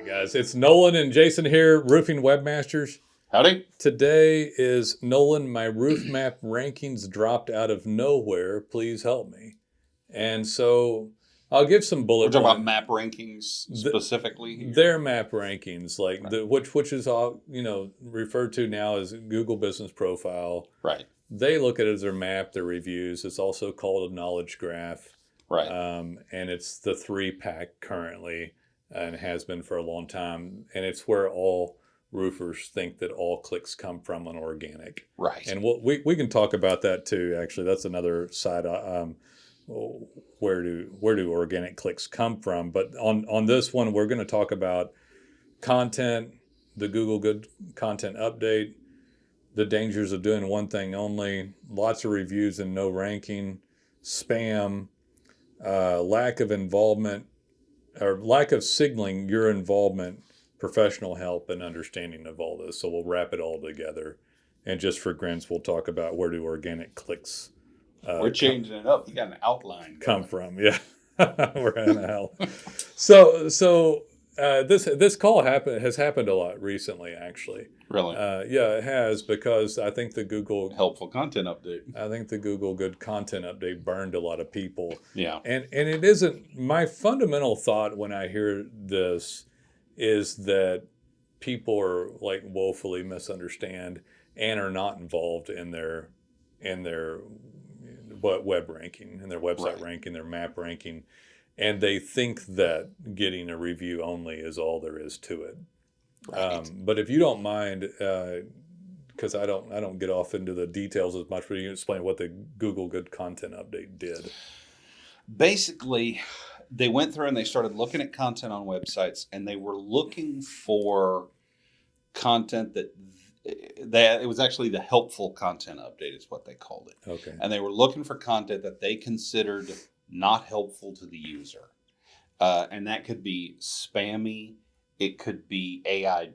right, guys. It's Nolen and Jason here, Roofing Webmasters. Howdy. Today is Nolen. My roof map rankings dropped out of nowhere. Please help me. And so I'll give some bullet We're talking about points. map rankings specifically here. Their map rankings, like Right. which is all referred to now as Google Business Profile. Right. They look at it as their map, their reviews. It's also called a knowledge graph. Right. And it's the 3-pack currently, and has been for a long time. And it's where all roofers think that all clicks come from an organic. Right. And we can talk about that too. Actually, that's another side. Where do organic clicks come from? But on this one, we're going to talk about content, the Google Good Content Update, the dangers of doing one thing only, lots of reviews and no ranking, spam, lack of involvement or lack of signaling your involvement, professional help, and understanding of all this. So we'll wrap it all together. And just for grins, we'll talk about where do organic clicks We're changing it up. You got an outline. come from. Yeah, we're in hell. So this call has happened a lot recently, actually. Really? Yeah, it has, because I think the Google Helpful content update. I think the Google Good Content Update burned a lot of people. Yeah. And it isn't, my fundamental thought when I hear this is that people are like woefully misunderstand and are not involved in their web ranking, in their website ranking, their map ranking, and they think that getting a review only is all there is to it. Right. But if you don't mind, because I don't get off into the details as much, but you can explain what the Google Good Content Update did. Basically, they went through and they started looking at content on websites, and they were looking for content that it was actually the helpful content update is what they called it. Okay. And they were looking for content that they considered not helpful to the user. And that could be spammy. It could be AI,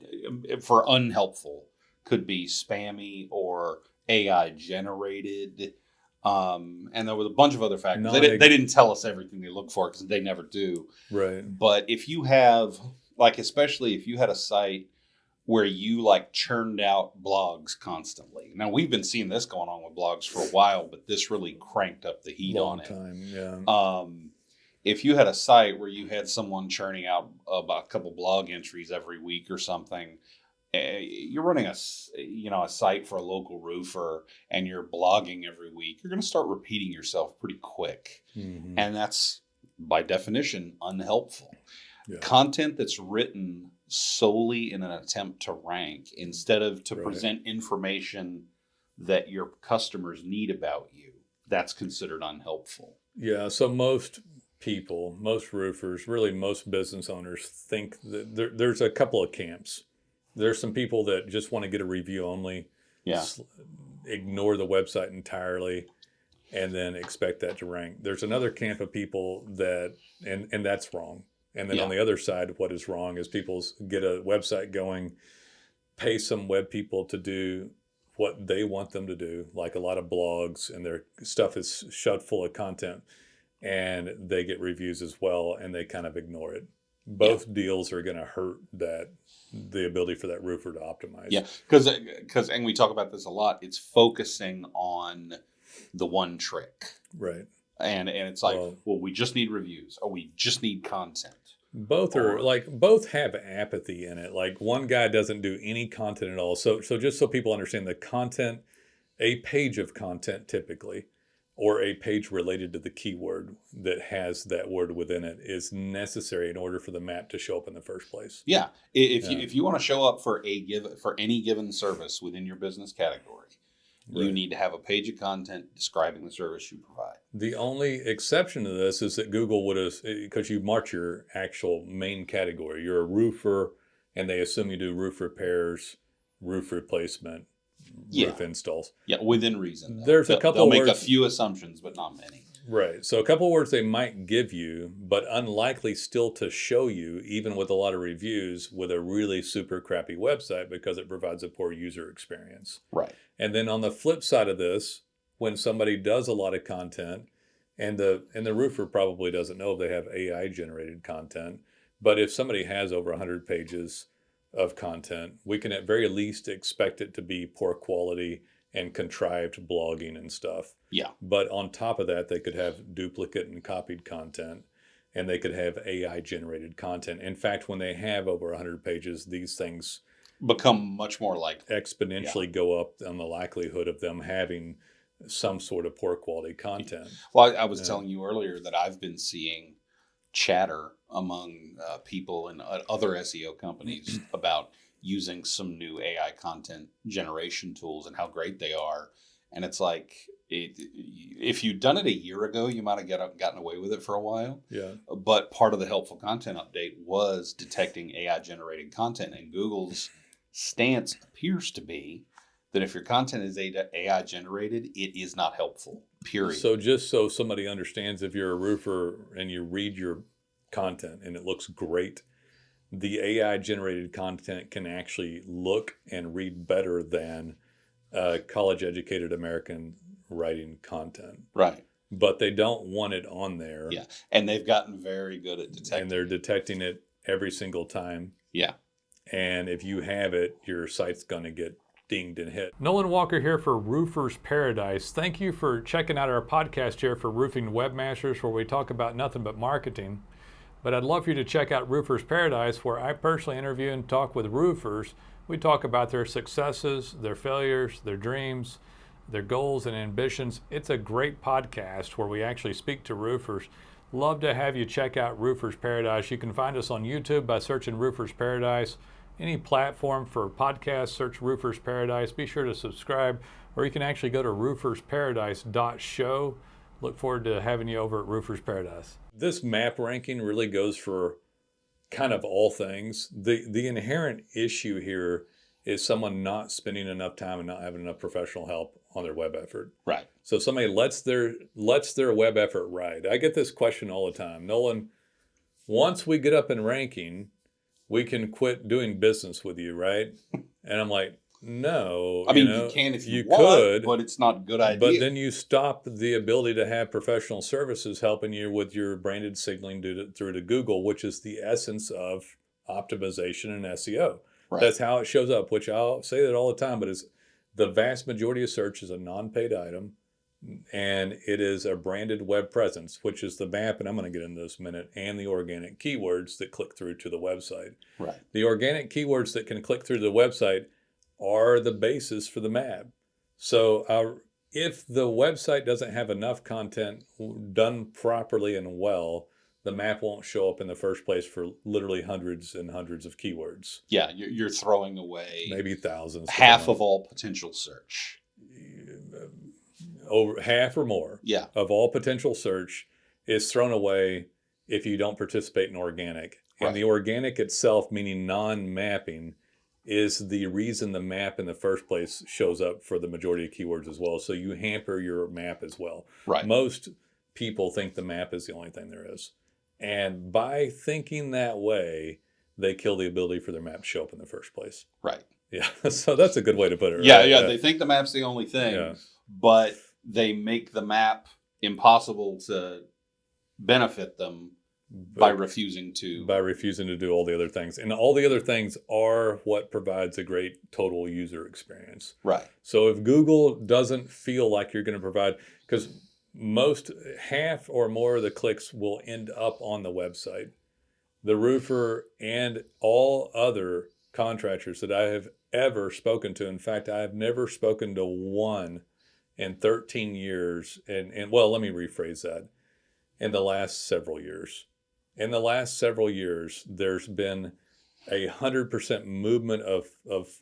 for unhelpful, could be spammy or AI generated. And there was a bunch of other factors. They didn't tell us everything they look for because they never do. Right. But if you have, like, especially if you had a site where you like churned out blogs constantly. Now, we've been seeing this going on with blogs for a while, but this really cranked up the heat on it. Long time, yeah. If you had a site where you had someone churning out about a couple blog entries every week or something, you're running a site for a local roofer and you're blogging every week, you're going to start repeating yourself pretty quick. Mm-hmm. And that's, by definition, unhelpful. Yeah. Content that's written solely in an attempt to rank instead of to present information that your customers need about you, that's considered unhelpful. Yeah, so most people, most roofers, really most business owners think that there's a couple of camps. There's some people that just want to get a review only, ignore the website entirely, and then expect that to rank. There's another camp of people that, and that's wrong. And then on the other side, what is wrong is people get a website going, pay some web people to do what they want them to do, like a lot of blogs, and their stuff is shoved full of content, and they get reviews as well, and they kind of ignore it. Both deals are going to hurt the ability for that roofer to optimize. Yeah, because and we talk about this a lot. It's focusing on the one trick, right? And it's like, well, we just need reviews, or we just need content. Both both have apathy in it. Like, one guy doesn't do any content at all. So just so people understand, the content, a page of content typically, or a page related to the keyword that has that word within it, is necessary in order for the map to show up in the first place. Yeah, if you want to show up for any given service within your business category, you need to have a page of content describing the service you provide. The only exception to this is that Google would have, because you mark your actual main category. You're a roofer, and they assume you do roof repairs, roof replacement, roof installs. Yeah, within reason. Though. There's a couple. They'll make a few assumptions, but not many. Right. So a couple of words they might give you, but unlikely still to show you, even with a lot of reviews, with a really super crappy website, because it provides a poor user experience. Right. And then on the flip side of this, when somebody does a lot of content, and the roofer probably doesn't know if they have AI generated content, But if somebody has over 100 pages of content, we can at very least expect it to be poor quality and contrived blogging and stuff. Yeah. But on top of that, they could have duplicate and copied content, and they could have AI generated content. In fact, when they have over 100 pages, these things become much more likely. Exponentially go up on the likelihood of them having some sort of poor quality content. Well, I was telling you earlier that I've been seeing chatter among people in other SEO companies about using some new AI content generation tools and how great they are. And it's like, if you'd done it a year ago, you might have gotten away with it for a while. Yeah. But part of the helpful content update was detecting AI generated content, and Google's stance appears to be that if your content is AI generated, it is not helpful, period. So just so somebody understands, if you're a roofer and you read your content and it looks great, the AI generated content can actually look and read better than college educated American writing content. Right. But they don't want it on there. Yeah. And they've gotten very good at detecting. And they're detecting it every single time. Yeah. And if you have it, your site's going to get dinged and hit. Nolen Walker here for Roofers Paradise. Thank you for checking out our podcast here for Roofing Webmasters, where we talk about nothing but marketing. But I'd love for you to check out Roofers Paradise, where I personally interview and talk with roofers. We talk about their successes, their failures, their dreams, their goals and ambitions. It's a great podcast where we actually speak to roofers. Love to have you check out Roofers Paradise. You can find us on YouTube by searching Roofers Paradise. Any platform for podcasts, search Roofers Paradise. Be sure to subscribe, or you can actually go to roofersparadise.show. Look forward to having you over at Roofers Paradise. This map ranking really goes for kind of all things. The inherent issue here is someone not spending enough time and not having enough professional help on their web effort. Right. So somebody lets their web effort ride. I get this question all the time. Nolen, once we get up in ranking, we can quit doing business with you, right? And I'm like, no. I mean, you can if you want, could, but it's not a good idea. But then you stop the ability to have professional services helping you with your branded signaling through to Google, which is the essence of optimization and SEO. Right. That's how it shows up, which I'll say that all the time, but it's the vast majority of search is a non-paid item, and it is a branded web presence, which is the map, and I'm going to get into this in a minute, and the organic keywords that click through to the website. Right. The organic keywords that can click through to the website are the basis for the map. So if the website doesn't have enough content done properly and well, the map won't show up in the first place for literally hundreds and hundreds of keywords. Yeah, you're throwing away maybe thousands. Half of all potential search. Over half or more of all potential search is thrown away if you don't participate in organic. Right. And the organic itself, meaning non-mapping, is the reason the map in the first place shows up for the majority of keywords as well. So you hamper your map as well. Right. Most people think the map is the only thing there is. And by thinking that way, they kill the ability for their map to show up in the first place. Right. Yeah. So that's a good way to put it. Right? Yeah. They think the map's the only thing, but they make the map impossible to benefit them by refusing to do all the other things. And all the other things are what provides a great total user experience. Right. So if Google doesn't feel like you're going to provide, because half or more of the clicks will end up on the website. The roofer and all other contractors that I have ever spoken to, in fact, I have never spoken to one in 13 years. And well, let me rephrase that. In the last several years. In the last several years, there's been 100% movement of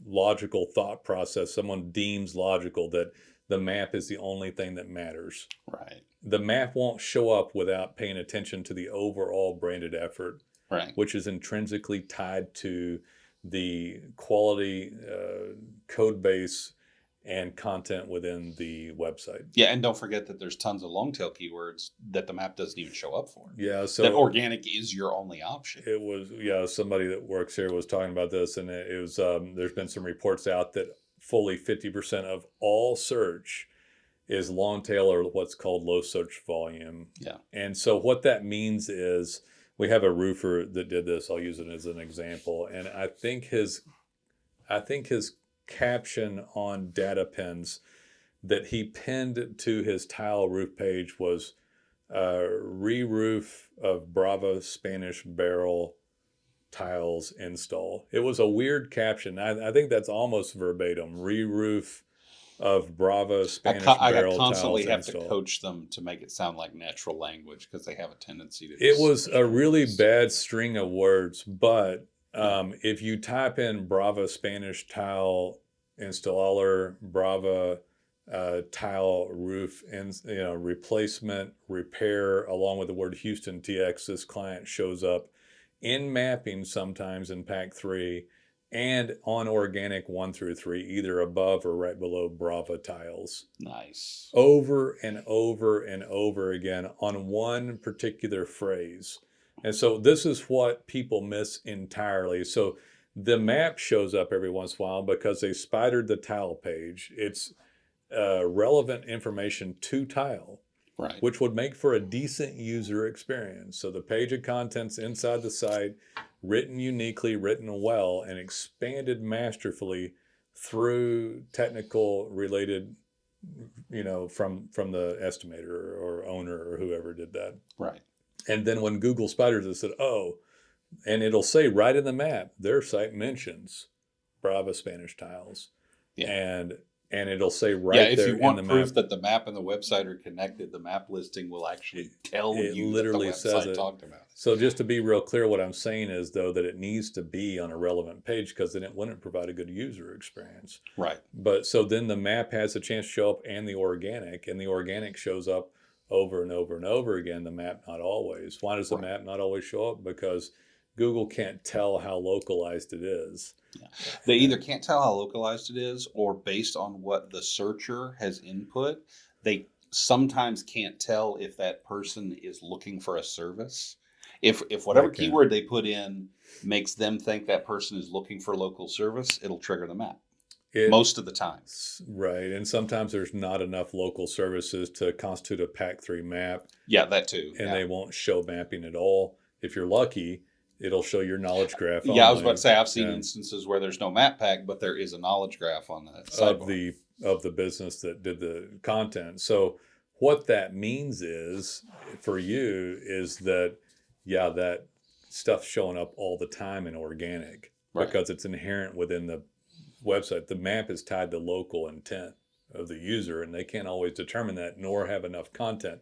logical thought process. Someone deems logical that the map is the only thing that matters. Right. The map won't show up without paying attention to the overall branded effort, right, which is intrinsically tied to the quality code base and content within the website. Yeah, and don't forget that there's tons of long tail keywords that the map doesn't even show up for. Yeah, so that organic is your only option. It was, somebody that works here was talking about this, and it was there's been some reports out that fully 50% of all search is long tail or what's called low search volume. Yeah. And so what that means is we have a roofer that did this. I'll use it as an example. And I think his caption on data pins that he pinned to his tile roof page was re-roof of Brava Spanish barrel tiles install. It was a weird caption. I think that's almost verbatim. Re-roof of Brava Spanish barrel tiles constantly have install. to coach them to make it sound like natural language because they have a tendency to. It was a really bad string of words, but if you type in Brava Spanish tile installer, Brava tile roof and replacement repair along with the word Houston TX, this client shows up in mapping sometimes in pack 3 and on organic 1 through 3, either above or right below Brava tiles. Nice. Over and over and over again on one particular phrase. And so this is what people miss entirely. So the map shows up every once in a while because they spidered the tile page. It's relevant information to tile, right, which would make for a decent user experience. So the page of contents inside the site, written uniquely, written well, and expanded masterfully through technical related, from the estimator or owner or whoever did that. Right. And then when Google spiders it, said, and it'll say right in the map, their site mentions Brava Spanish tiles. Yeah. And it'll say right there in the map. If you want proof that the map and the website are connected, the map listing will actually tell you literally that the says website it. talked about it. So just to be real clear, what I'm saying is, though, that it needs to be on a relevant page because then it wouldn't provide a good user experience. Right. But so then the map has a chance to show up and the organic shows up over and over and over again, the map not always. Why does the map not always show up? Because Google can't tell how localized it is. Yeah. They either can't tell how localized it is, or based on what the searcher has input, they sometimes can't tell if that person is looking for a service. If whatever keyword they put in makes them think that person is looking for local service, it'll trigger the map. Most of the time. Right. And sometimes there's not enough local services to constitute a pack 3 map. Yeah, that too. And they won't show mapping at all. If you're lucky, it'll show your knowledge graph. Yeah, only. I was about to say I've seen instances where there's no map pack, but there is a knowledge graph on the sidebar. of the business that did the content. So what that means is for you is that that stuff's showing up all the time in organic because it's inherent within the website. The map is tied to local intent of the user, and they can't always determine that nor have enough content.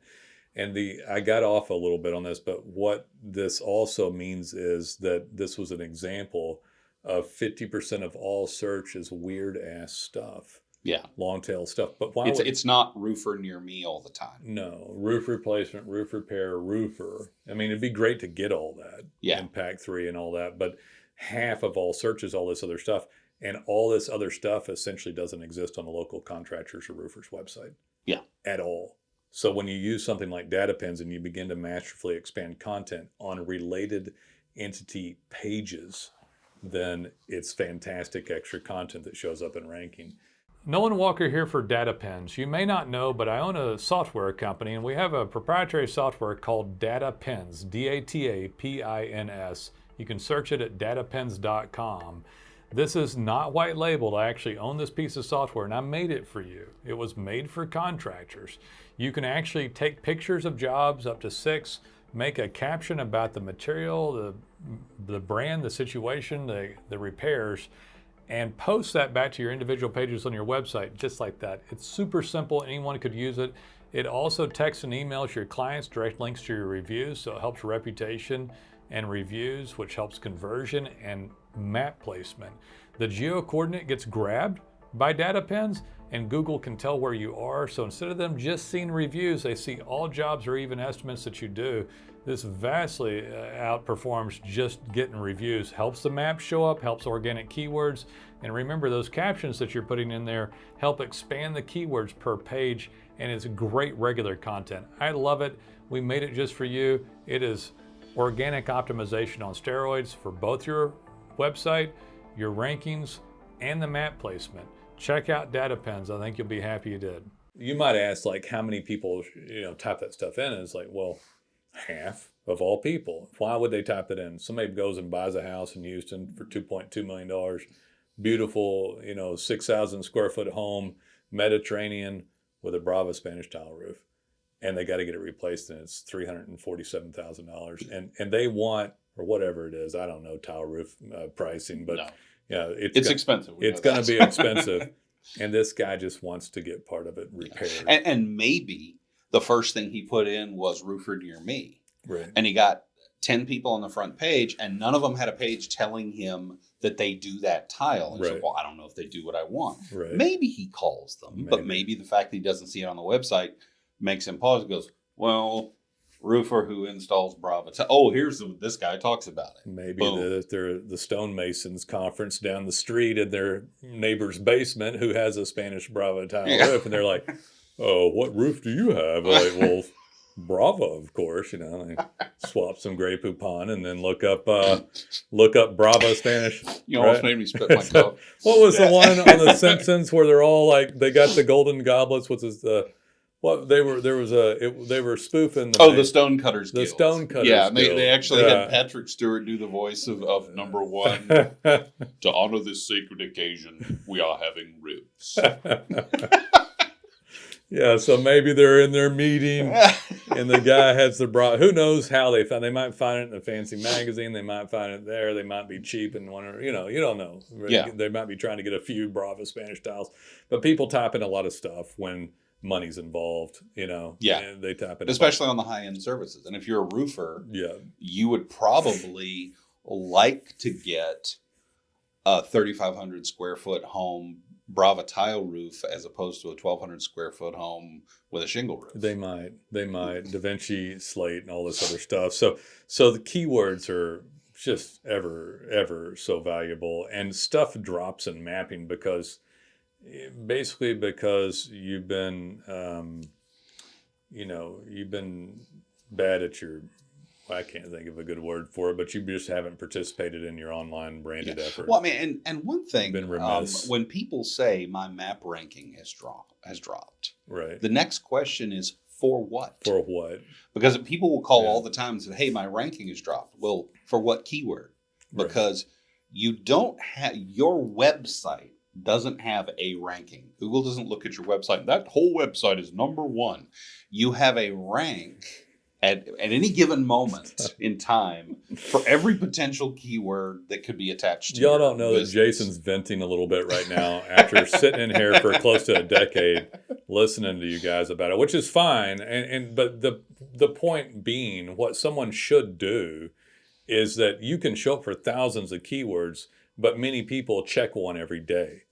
And I got off a little bit on this, but what this also means is that this was an example of 50% of all search is weird ass stuff. Yeah. Long tail stuff. But why it's not roofer near me all the time. No. Roof replacement, roof repair, roofer. I mean, it'd be great to get all that in pack 3 and all that, but half of all search is all this other stuff. And all this other stuff essentially doesn't exist on a local contractor's or roofer's website. Yeah. At all. So when you use something like data pins and you begin to masterfully expand content on related entity pages, then it's fantastic extra content that shows up in ranking. Nolen Walker here for Data Pins. You may not know, but I own a software company, and we have a proprietary software called Data Pins, DATAPINS. You can search it at datapins.com. This is not white labeled. I actually own this piece of software and I made it for you. It was made for contractors. You can actually take pictures of jobs, up to 6, make a caption about the material, the brand, the situation, the repairs, and post that back to your individual pages on your website, just like that. It's super simple. Anyone could use it. It also texts and emails your clients direct links to your reviews, so it helps reputation and reviews, which helps conversion and map placement. The geo coordinate gets grabbed by data pins and Google can tell where you are. So instead of them just seeing reviews, they see all jobs or even estimates that you do. This vastly outperforms just getting reviews. Helps the map show up, helps organic keywords. And remember, those captions that you're putting in there help expand the keywords per page, and it's great regular content. I love it. We made it just for you. It is organic optimization on steroids for both your website, your rankings, and the map placement. Check out Data Pins. I think you'll be happy you did. You might ask, like, how many people type that stuff in? And it's like, well, half of all people. Why would they type it in? Somebody goes and buys a house in Houston for $2.2 million. Beautiful, 6,000 square foot home, Mediterranean, with a Brava Spanish tile roof. And they got to get it replaced, and it's $347,000. And they want, or whatever it is, I don't know tile roof pricing, but No. yeah, It's expensive. It's going to be expensive. And this guy just wants to get part of it repaired. And maybe the first thing he put in was roofer near me. Right. And he got 10 people on the front page, and none of them had a page telling him that they do that tile. And he said, well, I don't know if they do what I want. Right. Maybe he calls them, but maybe the fact that he doesn't see it on the website makes him pause and goes, well, roofer who installs Brava tile. Oh, here's this guy talks about it. Maybe they're the stonemasons conference down the street in their neighbor's basement who has a Spanish Brava tile roof, and they're like, oh, what roof do you have? Like, well, Brava, of course. They swap some Grey Poupon and then look up Brava Spanish. You almost made me spit my coat. What was the one on The Simpsons where they're all like, they got the golden goblets? What's this? They were spoofing the Stonecutters Guild. The Stonecutters Yeah, Guild. they actually had Patrick Stewart do the voice of number one. To honor this sacred occasion, we are having ribs. Yeah, so maybe they're in their meeting and the guy has the Brava. Who knows how they found? They might find it in a fancy magazine. They might find it there. They might be cheap and wonder. You don't know. Yeah. They might be trying to get a few Brava Spanish tiles, but people type in a lot of stuff when money's involved. Yeah, and they type in, especially on the high end services. And if you're a roofer, yeah, you would probably like to get a 3,500 square foot home Brava tile roof as opposed to a 1,200 square foot home with a shingle roof. They might Da Vinci slate and all this other stuff. So the keywords are just ever so valuable, and stuff drops in mapping because you've been you've been bad at your, I can't think of a good word for it, but you just haven't participated in your online branded effort. Well, I mean, and one thing, been remiss. When people say my map ranking has dropped, right? The next question is, for what? For what? Because people will call all the time and say, hey, my ranking has dropped. Well, for what keyword? Because you don't have, your website doesn't have a ranking. Google doesn't look at your website. That whole website is number one. You have a rank at any given moment in time for every potential keyword that could be attached to Y'all your don't know business. that Jason's venting a little bit right now after sitting in here for close to a decade listening to you guys about it, which is fine. But the point being, what someone should do is that you can show up for thousands of keywords, but many people check one every day.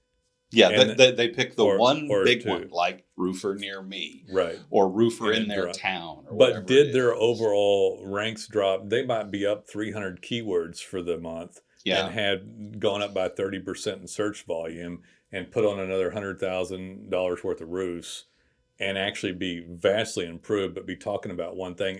Yeah, they pick the one big two. one, like roofer near me, Right. or roofer in their town. Or whatever But did it their is. overall ranks drop? They might be up 300 keywords for the month and had gone up by 30% in search volume and put on another $100,000 worth of roofs and actually be vastly improved, but be talking about one thing.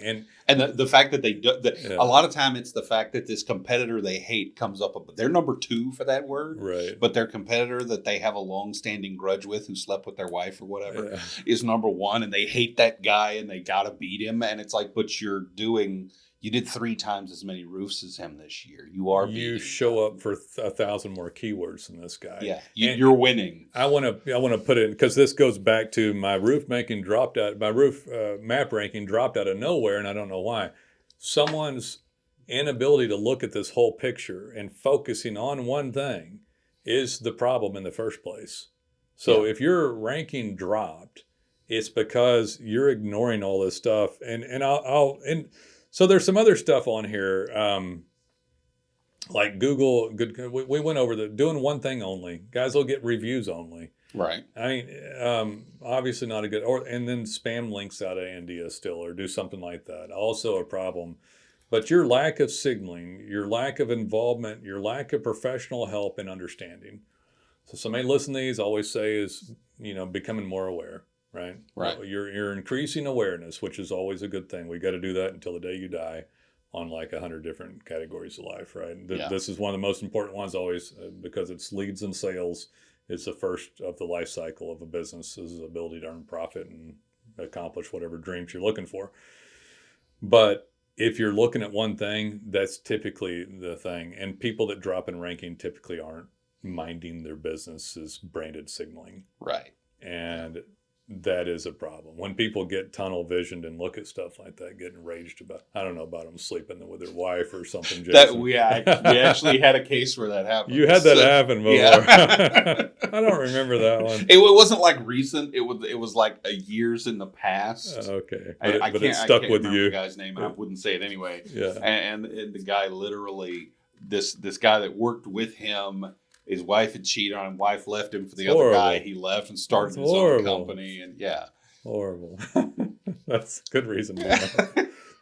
And the fact that they do, a lot of time it's the fact that this competitor they hate comes up, but they're number two for that word. Right. But their competitor that they have a long-standing grudge with, who slept with their wife or whatever, is number one, and they hate that guy and they gotta beat him. And it's like, but you did 3 times as many roofs as him this year. You show up for 1,000 more keywords than this guy. Yeah, you're winning. I want to put it, because this goes back to my roof map ranking dropped out of nowhere, and I don't know why. Someone's inability to look at this whole picture and focusing on one thing is the problem in the first place. So if your ranking dropped, it's because you're ignoring all this stuff. So there's some other stuff on here, like Google. We went over doing one thing only. Guys will get reviews only. Right. I mean, obviously not a good. And then spam links out of India still, or do something like that. Also a problem. But your lack of signaling, your lack of involvement, your lack of professional help and understanding. So somebody listening to these always say is, becoming more aware. Right. You're increasing awareness, which is always a good thing. We got to do that until the day you die, on like 100 different categories of life. Right. This is one of the most important ones always, because it's leads and sales. It's the first of the life cycle of a business, is the ability to earn profit and accomplish whatever dreams you're looking for. But if you're looking at one thing, that's typically the thing. And people that drop in ranking typically aren't minding their business is branded signaling. Right. And that is a problem. When people get tunnel visioned and look at stuff like that, get enraged about, I don't know about them sleeping with their wife or something. Jason. We actually had a case where that happened. You had that happen before. Yeah. I don't remember that one. It wasn't like recent. It was like years in the past. Okay, but it stuck with remember you. The guy's name, and I wouldn't say it anyway. Yeah. And the guy literally, this guy that worked with him, his wife had cheated on him. Wife left him for the other guy. He left and started his own company. And yeah, horrible. That's a good reason.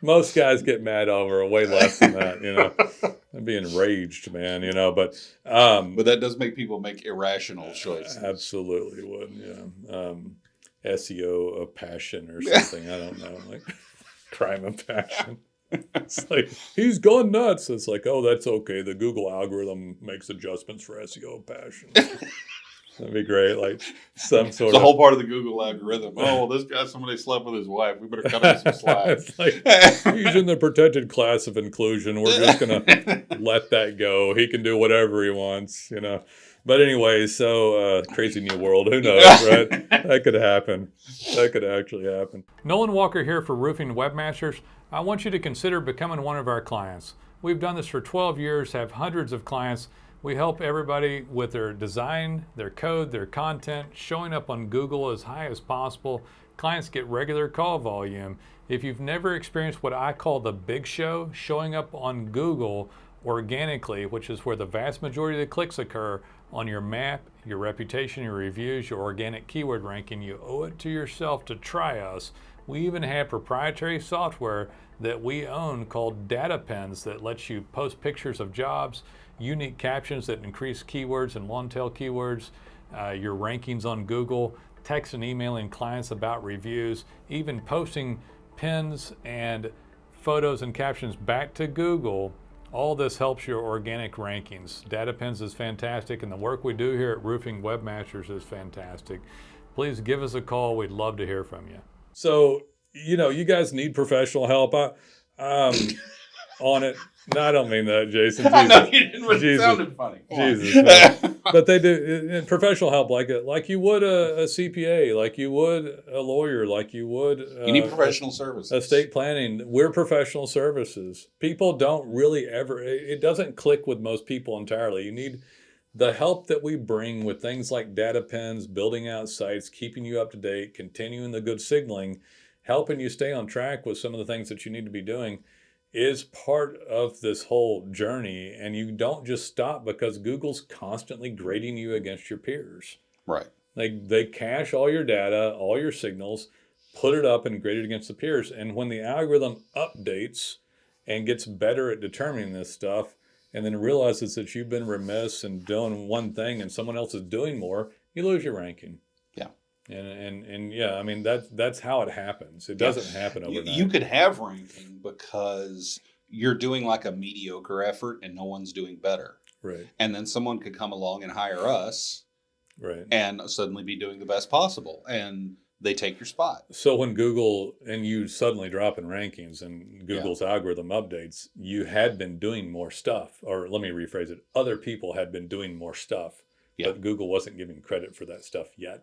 Most guys get mad over way less than that. I'd be enraged, man. But that does make people make irrational choices. Absolutely would. Yeah. SEO of passion or something. I don't know, like crime of passion. It's like, he's gone nuts. It's like, oh, that's okay. The Google algorithm makes adjustments for SEO passion. That'd be great. Like some sort of... It's a whole part of the Google algorithm. Oh, well, this guy, somebody slept with his wife. We better cut him some slack. It's like, he's in the protected class of inclusion. We're just going to let that go. He can do whatever he wants, But anyway, so crazy new world. Who knows, right? That could happen. That could actually happen. Nolen Walker here for Roofing Webmasters. I want you to consider becoming one of our clients. We've done this for 12 years, have hundreds of clients. We help everybody with their design, their code, their content, showing up on Google as high as possible. Clients get regular call volume. If you've never experienced what I call the big show, showing up on Google organically, which is where the vast majority of the clicks occur, on your map, your reputation, your reviews, your organic keyword ranking, you owe it to yourself to try us. We even have proprietary software that we own called data pens that lets you post pictures of jobs, unique captions that increase keywords and long tail keywords, your rankings on Google, text and emailing clients about reviews, even posting pins and photos and captions back to Google. All this helps your organic rankings. Data pens is fantastic, and the work we do here at Roofing Webmasters is fantastic. Please give us a call. We'd love to hear from you. So, you guys need professional help. On it. No, I don't mean that, Jason. Jesus. I know you didn't, but it sounded funny. Jesus. No. But they do professional help like you would a CPA, like you would a lawyer, like you would... you need professional services. Estate planning. We're professional services. People don't really ever... It doesn't click with most people entirely. You need the help that we bring with things like data pens, building out sites, keeping you up to date, continuing the good signaling, helping you stay on track with some of the things that you need to be doing is part of this whole journey. And you don't just stop because Google's constantly grading you against your peers. Right. They cache all your data, all your signals, put it up and grade it against the peers. And when the algorithm updates and gets better at determining this stuff, and then realizes that you've been remiss and doing one thing and someone else is doing more, you lose your ranking. Yeah. And yeah, I mean, that's how it happens. It doesn't happen overnight. You could have ranking because you're doing like a mediocre effort and no one's doing better. Right. And then someone could come along and hire us. Right. And suddenly be doing the best possible. And they take your spot. So when Google and you suddenly drop in rankings and Google's algorithm updates, you had been doing more stuff, or let me rephrase it, other people had been doing more stuff, but Google wasn't giving credit for that stuff yet.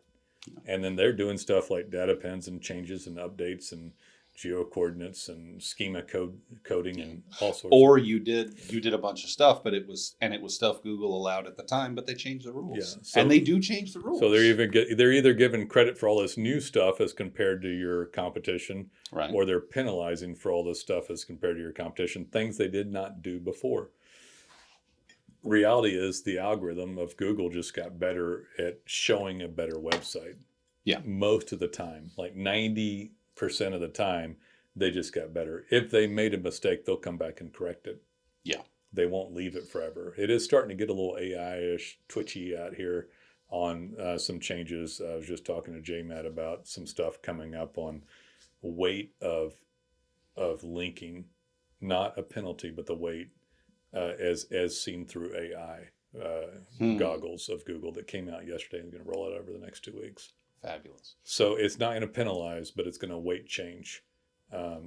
And then they're doing stuff like data pens and changes and updates and geo coordinates and schema coding and all sorts. Or you did a bunch of stuff, but it was stuff Google allowed at the time, but they changed the rules. Yeah, so, and they do change the rules. So they're either given credit for all this new stuff as compared to your competition, right, or they're penalizing for all this stuff as compared to your competition, things they did not do before. Reality is the algorithm of Google just got better at showing a better website. Yeah. Most of the time, like 90% of the time, they just got better. If they made a mistake, they'll come back and correct it. Yeah. They won't leave it forever. It is starting to get a little AI-ish, twitchy out here on some changes. I was just talking to J-Matt about some stuff coming up on weight of linking, not a penalty, but the weight as seen through AI goggles of Google that came out yesterday and going to roll out over the next 2 weeks. Fabulous. So it's not going to penalize, but it's going to weight change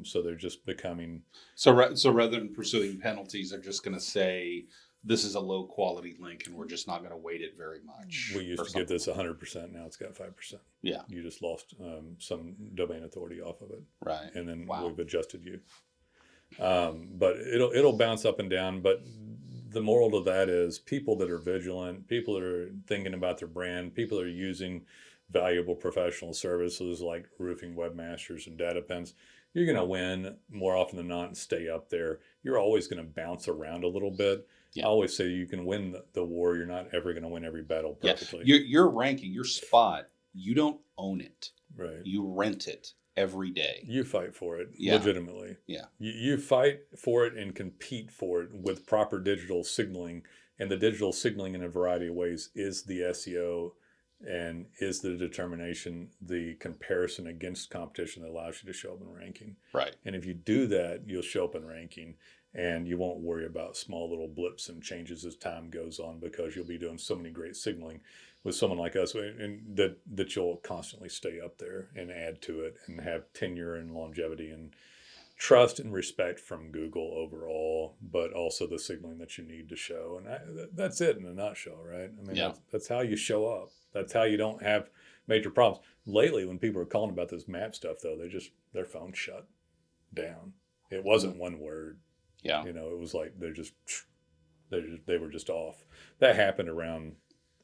So they're just becoming. So rather than pursuing penalties, they're just going to say, this is a low quality link and we're just not going to weight it very much. We used to give this 100%. Now it's got 5%. Yeah. You just lost some domain authority off of it. Right. And then Wow. we've adjusted you. But it'll bounce up and down. But the moral to that is people that are vigilant, people that are thinking about their brand, people that are using valuable professional services like roofing webmasters and data pens, you're going to win more often than not and stay up there. You're always going to bounce around a little bit. Yeah. I always say you can win the war. You're not ever going to win every battle perfectly. Yeah. Your ranking, your spot, you don't own it. Right. You rent it every day. You fight for it Yeah. legitimately. Yeah. You fight for it and compete for it with proper digital signaling. And the digital signaling in a variety of ways is the SEO and is the determination, the comparison against competition that allows you to show up in ranking. Right. And if you do that, you'll show up in ranking and you won't worry about small little blips and changes as time goes on because you'll be doing so many great signaling with someone like us and that you'll constantly stay up there and add to it and have tenure and longevity and trust and respect from Google overall, but also the signaling that you need to show. And that's it in a nutshell, right? I mean, Yeah. that's how you show up. That's how you don't have major problems. Lately, when people are calling about this map stuff, though, their phone shut down. It wasn't one word. Yeah. You know, it was like they were just off. That happened around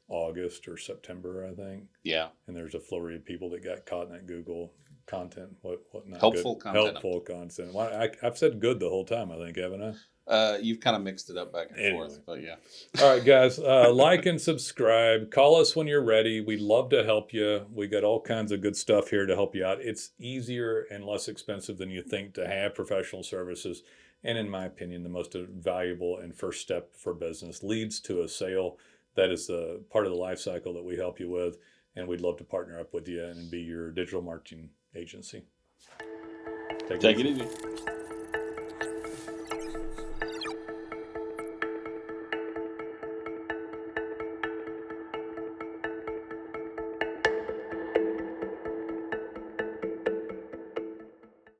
August or September, I think. Yeah. And there's a flurry of people that got caught in that Google content. What not Helpful good. content. Helpful content. Well, I've said good the whole time, I think, haven't I? You've kind of mixed it up back and Anyway. forth, but yeah. All right, guys, like and subscribe. Call us when you're ready. We'd love to help you. We got all kinds of good stuff here to help you out. It's easier and less expensive than you think to have professional services. And in my opinion, the most valuable and first step for business leads to a sale. That is the part of the life cycle that we help you with. And we'd love to partner up with you and be your digital marketing agency. Take it easy.